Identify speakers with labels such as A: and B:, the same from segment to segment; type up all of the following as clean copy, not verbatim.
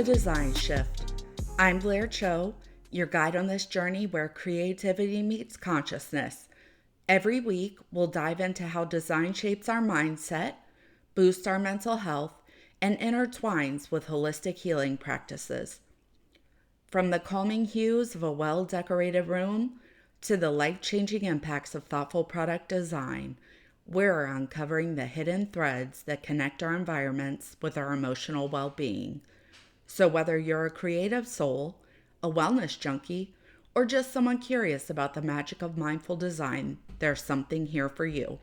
A: to DesignShift. I'm Blair Cho, your guide on this journey where creativity meets consciousness. Every week, we'll dive into how design shapes our mindset, boosts our mental health, and intertwines with holistic healing practices. From the calming hues of a well-decorated room to the life-changing impacts of thoughtful product design, we're uncovering the hidden threads that connect our environments with our emotional well-being. So whether you're a creative soul, a wellness junkie, or just someone curious about the magic of mindful design, there's something here for you.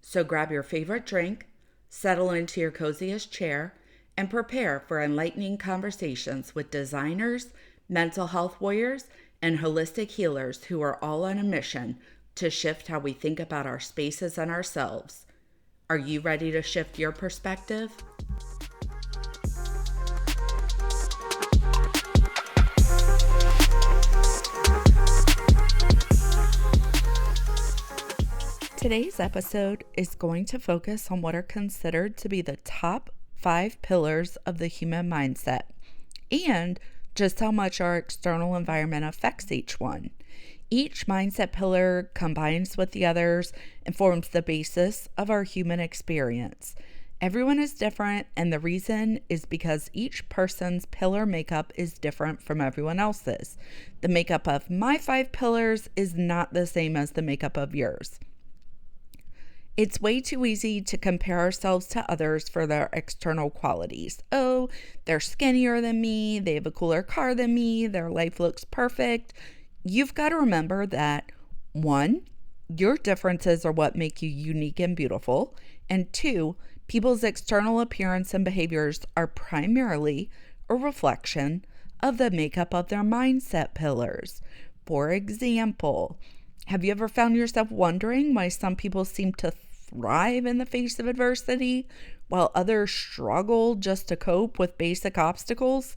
A: So grab your favorite drink, settle into your coziest chair, and prepare for enlightening conversations with designers, mental health warriors, and holistic healers who are all on a mission to shift how we think about our spaces and ourselves. Are you ready to shift your perspective? Today's episode is going to focus on what are considered to be the top 5 pillars of the human mindset and just how much our external environment affects each one. Each mindset pillar combines with the others and forms the basis of our human experience. Everyone is different, and the reason is because each person's pillar makeup is different from everyone else's. The makeup of my 5 pillars is not the same as the makeup of yours. It's way too easy to compare ourselves to others for their external qualities. Oh, they're skinnier than me, they have a cooler car than me, their life looks perfect. You've got to remember that 1, your differences are what make you unique and beautiful, and 2, people's external appearance and behaviors are primarily a reflection of the makeup of their mindset pillars. For example, have you ever found yourself wondering why some people seem to thrive in the face of adversity while others struggle just to cope with basic obstacles?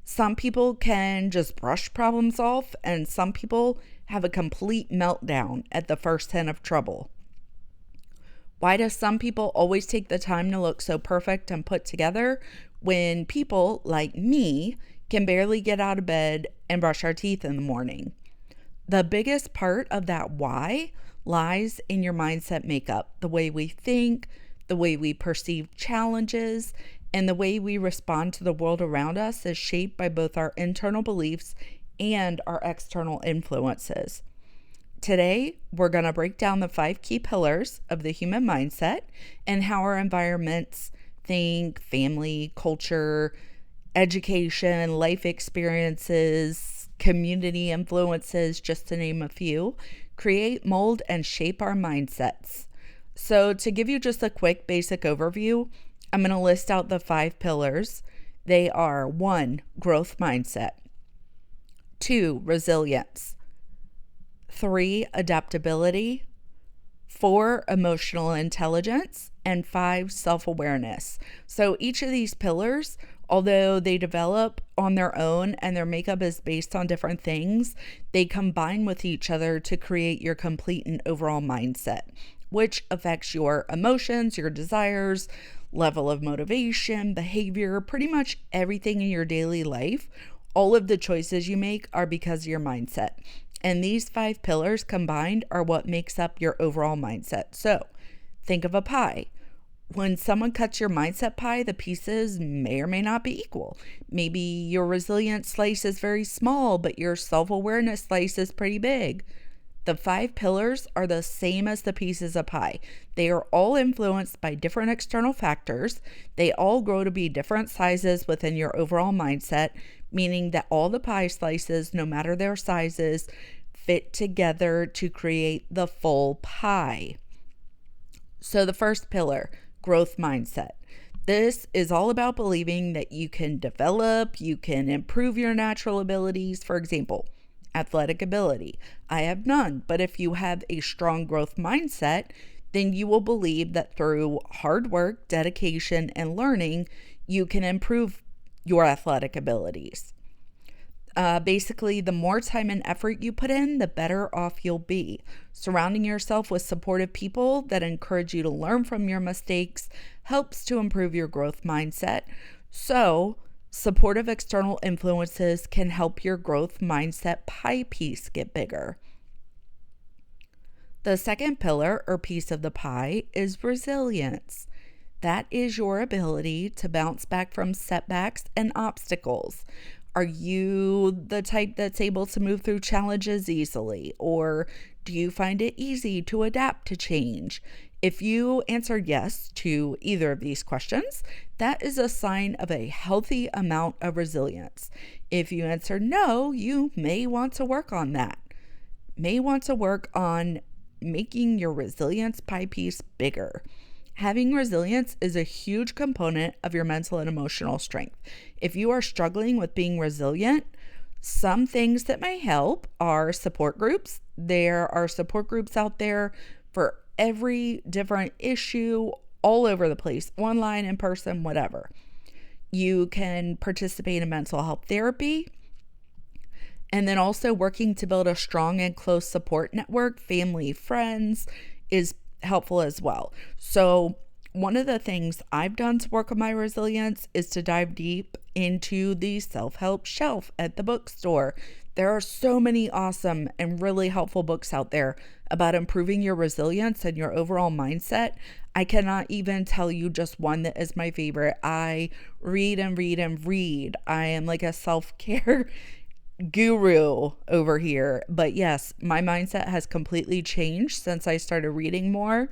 A: Some people can just brush problems off, and some people have a complete meltdown at the first hint of trouble. Why do some people always take the time to look so perfect and put together when people like me can barely get out of bed and brush our teeth in the morning? The biggest part of that why lies in your mindset makeup, the way we think, the way we perceive challenges, and the way we respond to the world around us is shaped by both our internal beliefs and our external influences. Today, we're going to break down the 5 key pillars of the human mindset and how our environments, think, family, culture, education, life experiences, community influences, just to name a few, create, mold, and shape our mindsets. So to give you just a quick basic overview, I'm going to list out the 5 pillars. They are 1, growth mindset, 2, resilience, 3, adaptability, 4, emotional intelligence, and 5, self-awareness. So each of these pillars, although they develop on their own and their makeup is based on different things, they combine with each other to create your complete and overall mindset, which affects your emotions, your desires, level of motivation, behavior, pretty much everything in your daily life. All of the choices you make are because of your mindset. And these 5 pillars combined are what makes up your overall mindset. So think of a pie. When someone cuts your mindset pie, the pieces may or may not be equal. Maybe your resilience slice is very small, but your self-awareness slice is pretty big. The 5 pillars are the same as the pieces of pie. They are all influenced by different external factors. They all grow to be different sizes within your overall mindset, meaning that all the pie slices, no matter their sizes, fit together to create the full pie. So the first pillar, growth mindset. This is all about believing that you can develop, you can improve your natural abilities. For example, athletic ability. I have none, but if you have a strong growth mindset, then you will believe that through hard work, dedication, and learning, you can improve your athletic abilities. Basically, the more time and effort you put in, the better off you'll be. Surrounding yourself with supportive people that encourage you to learn from your mistakes helps to improve your growth mindset. So Supportive external influences can help your growth mindset pie piece get bigger. The second pillar or piece of the pie is resilience. That is your ability to bounce back from setbacks and obstacles. Are you the type that's able to move through challenges easily, or do you find it easy to adapt to change? If you answered yes to either of these questions, that is a sign of a healthy amount of resilience. If you answered no, you may want to work on that. May want to work on making your resilience pie piece bigger. Having resilience is a huge component of your mental and emotional strength. If you are struggling with being resilient, some things that may help are support groups. There are support groups out there for every different issue all over the place, online, in person, whatever. You can participate in mental health therapy. And then also working to build a strong and close support network, family, friends, is helpful as well. So one of the things I've done to work on my resilience is to dive deep into the self-help shelf at the bookstore. There are so many awesome and really helpful books out there about improving your resilience and your overall mindset. I cannot even tell you just one that is my favorite. I read and read and read. I am like a self-care guru over here. But yes, my mindset has completely changed since I started reading more,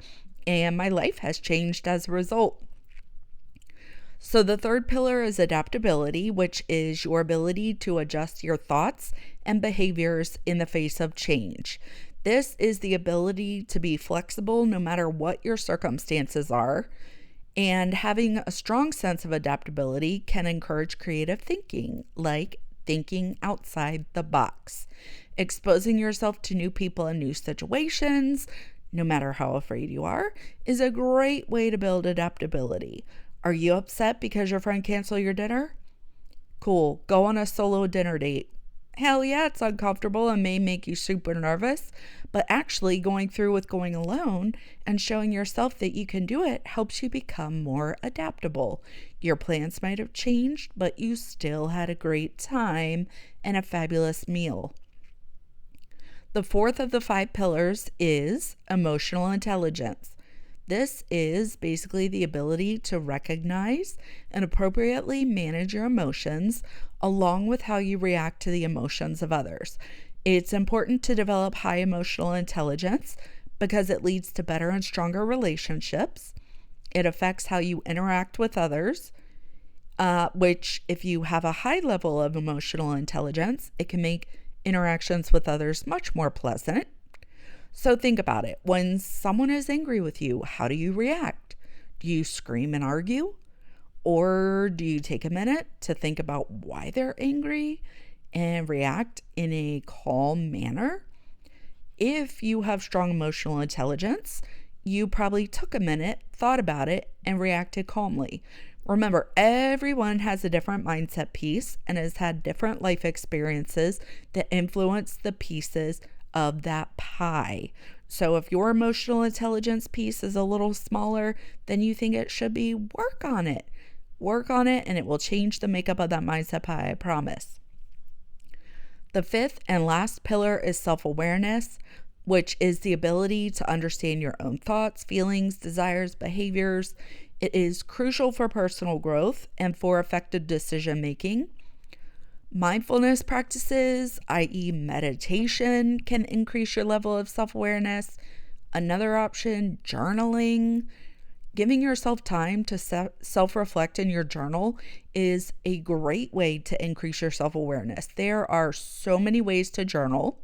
A: and my life has changed as a result. So the third pillar is adaptability, which is your ability to adjust your thoughts and behaviors in the face of change. This is the ability to be flexible no matter what your circumstances are. And having a strong sense of adaptability can encourage creative thinking, like thinking outside the box. Exposing yourself to new people and new situations, no matter how afraid you are, is a great way to build adaptability. Are you upset because your friend canceled your dinner? Cool. Go on a solo dinner date. Hell yeah, it's uncomfortable and may make you super nervous, but actually going through with going alone and showing yourself that you can do it helps you become more adaptable. Your plans might have changed, but you still had a great time and a fabulous meal. The fourth of the 5 pillars is emotional intelligence. This is basically the ability to recognize and appropriately manage your emotions along with how you react to the emotions of others. It's important to develop high emotional intelligence because it leads to better and stronger relationships. It affects how you interact with others, which if you have a high level of emotional intelligence, it can make interactions with others much more pleasant. So think about it. When someone is angry with you, how do you react? Do you scream and argue? Or do you take a minute to think about why they're angry and react in a calm manner? If you have strong emotional intelligence, you probably took a minute, thought about it, and reacted calmly. Remember, everyone has a different mindset piece and has had different life experiences that influence the pieces of that pie. So if your emotional intelligence piece is a little smaller than you think it should be, work on it. Work on it and it will change the makeup of that mindset pie, I promise. The fifth and last pillar is self-awareness, which is the ability to understand your own thoughts, feelings, desires, behaviors. It is crucial for personal growth and for effective decision making. Mindfulness practices, i.e. meditation, can increase your level of self-awareness. Another option, journaling. Giving yourself time to self-reflect in your journal is a great way to increase your self-awareness. There are so many ways to journal,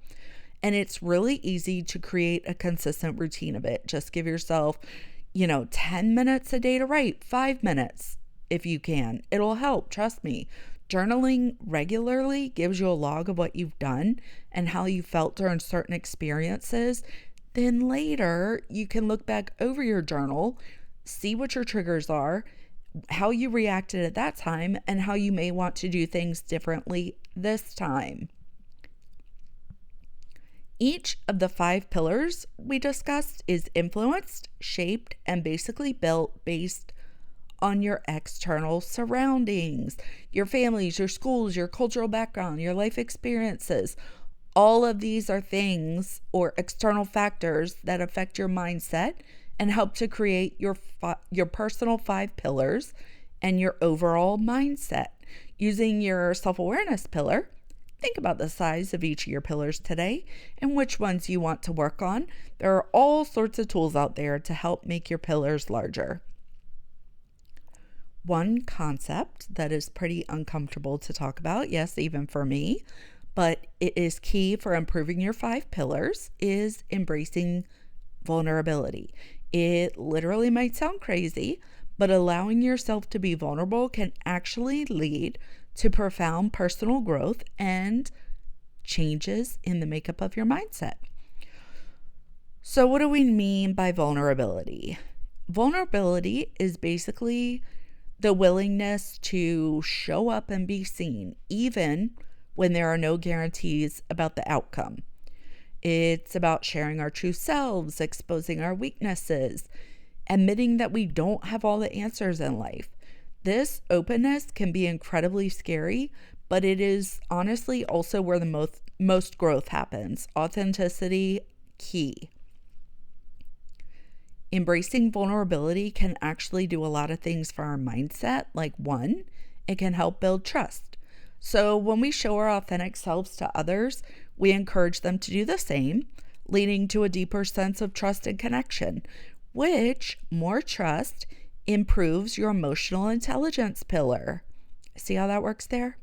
A: and it's really easy to create a consistent routine of it. Just give yourself, 10 minutes a day to write, 5 minutes if you can. It'll help, trust me. Journaling regularly gives you a log of what you've done and how you felt during certain experiences. Then later, you can look back over your journal, see what your triggers are, how you reacted at that time, and how you may want to do things differently this time. Each of the 5 pillars we discussed is influenced, shaped, and basically built based on your external surroundings, your families, your schools, your cultural background, your life experiences. All of these are things or external factors that affect your mindset and help to create your personal 5 pillars and your overall mindset. Using your self-awareness pillar, think about the size of each of your pillars today and which ones you want to work on. There are all sorts of tools out there to help make your pillars larger. One concept that is pretty uncomfortable to talk about, yes, even for me, but it is key for improving your 5 pillars, is embracing vulnerability. It literally might sound crazy, but allowing yourself to be vulnerable can actually lead to profound personal growth and changes in the makeup of your mindset. So what do we mean by vulnerability? Vulnerability is basically the willingness to show up and be seen, even when there are no guarantees about the outcome. It's about sharing our true selves, exposing our weaknesses, admitting that we don't have all the answers in life. This openness can be incredibly scary, but it is honestly also where the most growth happens. Authenticity, key. Embracing vulnerability can actually do a lot of things for our mindset. Like 1, it can help build trust. So when we show our authentic selves to others, we encourage them to do the same, leading to a deeper sense of trust and connection, which more trust improves your emotional intelligence pillar. See how that works there?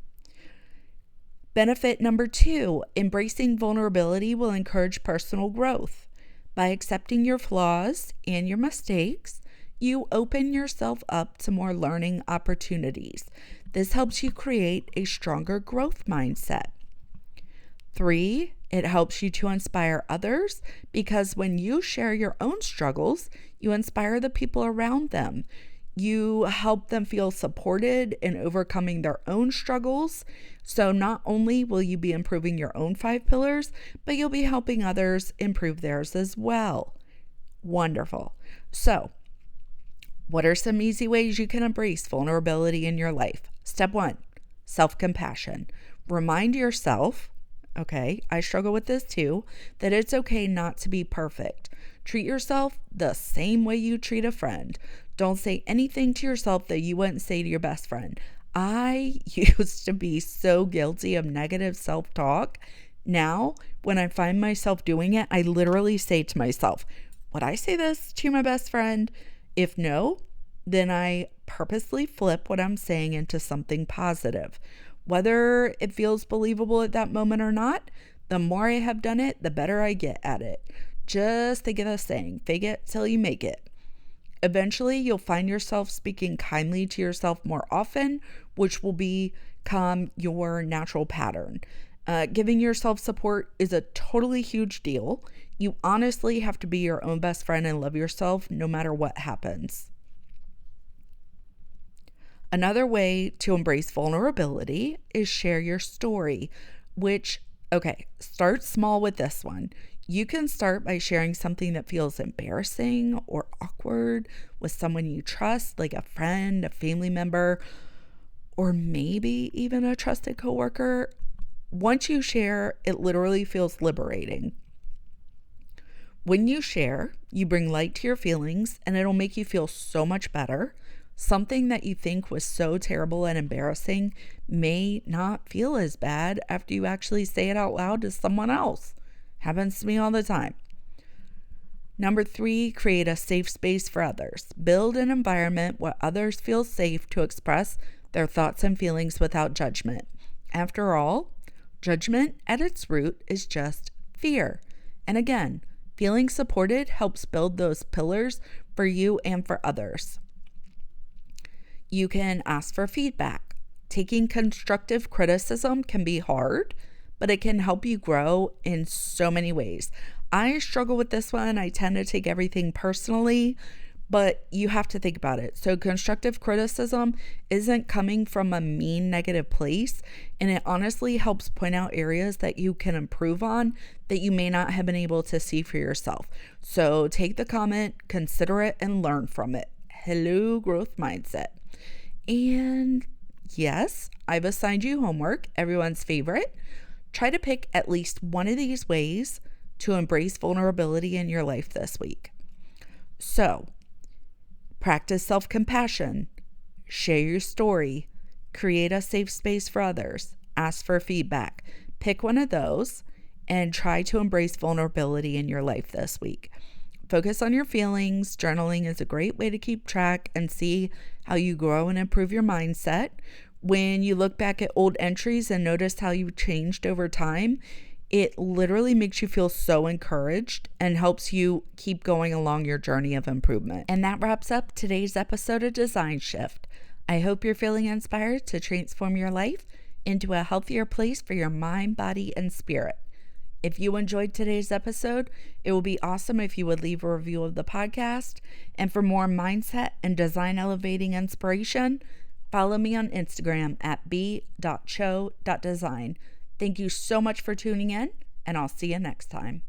A: Benefit number 2, embracing vulnerability will encourage personal growth. By accepting your flaws and your mistakes, you open yourself up to more learning opportunities. This helps you create a stronger growth mindset. 3, it helps you to inspire others because when you share your own struggles, you inspire the people around them. You help them feel supported in overcoming their own struggles. So not only will you be improving your own 5 pillars, but you'll be helping others improve theirs as well. Wonderful. So, what are some easy ways you can embrace vulnerability in your life? Step 1, self-compassion. Remind yourself, okay, I struggle with this too, that it's okay not to be perfect. Treat yourself the same way you treat a friend. Don't say anything to yourself that you wouldn't say to your best friend. I used to be so guilty of negative self-talk. Now, when I find myself doing it, I literally say to myself, would I say this to my best friend? If no, then I purposely flip what I'm saying into something positive. Whether it feels believable at that moment or not, the more I have done it, the better I get at it. Just think of the saying, fake it till you make it. Eventually, you'll find yourself speaking kindly to yourself more often, which will become your natural pattern. Giving yourself support is a totally huge deal. You honestly have to be your own best friend and love yourself no matter what happens. Another way to embrace vulnerability is share your story, which, start small with this one. You can start by sharing something that feels embarrassing or awkward with someone you trust, like a friend, a family member, or maybe even a trusted coworker. Once you share, it literally feels liberating. When you share, you bring light to your feelings and it'll make you feel so much better. Something that you think was so terrible and embarrassing may not feel as bad after you actually say it out loud to someone else. Happens to me all the time. Number 3, create a safe space for others. Build an environment where others feel safe to express their thoughts and feelings without judgment. After all, judgment at its root is just fear. And again, feeling supported helps build those pillars for you and for others. You can ask for feedback. Taking constructive criticism can be hard, but it can help you grow in so many ways. I struggle with this one. I tend to take everything personally, but you have to think about it. So constructive criticism isn't coming from a mean, negative place, and it honestly helps point out areas that you can improve on that you may not have been able to see for yourself. So take the comment, consider it, and learn from it. Hello, growth mindset. And yes, I've assigned you homework, everyone's favorite. Try to pick at least one of these ways to embrace vulnerability in your life this week. So, practice self-compassion, share your story, create a safe space for others, ask for feedback. Pick one of those and try to embrace vulnerability in your life this week. Focus on your feelings. Journaling is a great way to keep track and see how you grow and improve your mindset. When you look back at old entries and notice how you've changed over time, it literally makes you feel so encouraged and helps you keep going along your journey of improvement. And that wraps up today's episode of Design Shift. I hope you're feeling inspired to transform your life into a healthier place for your mind, body, and spirit. If you enjoyed today's episode, it would be awesome if you would leave a review of the podcast. And for more mindset and design elevating inspiration, follow me on Instagram at b.cho.design. Thank you so much for tuning in, and I'll see you next time.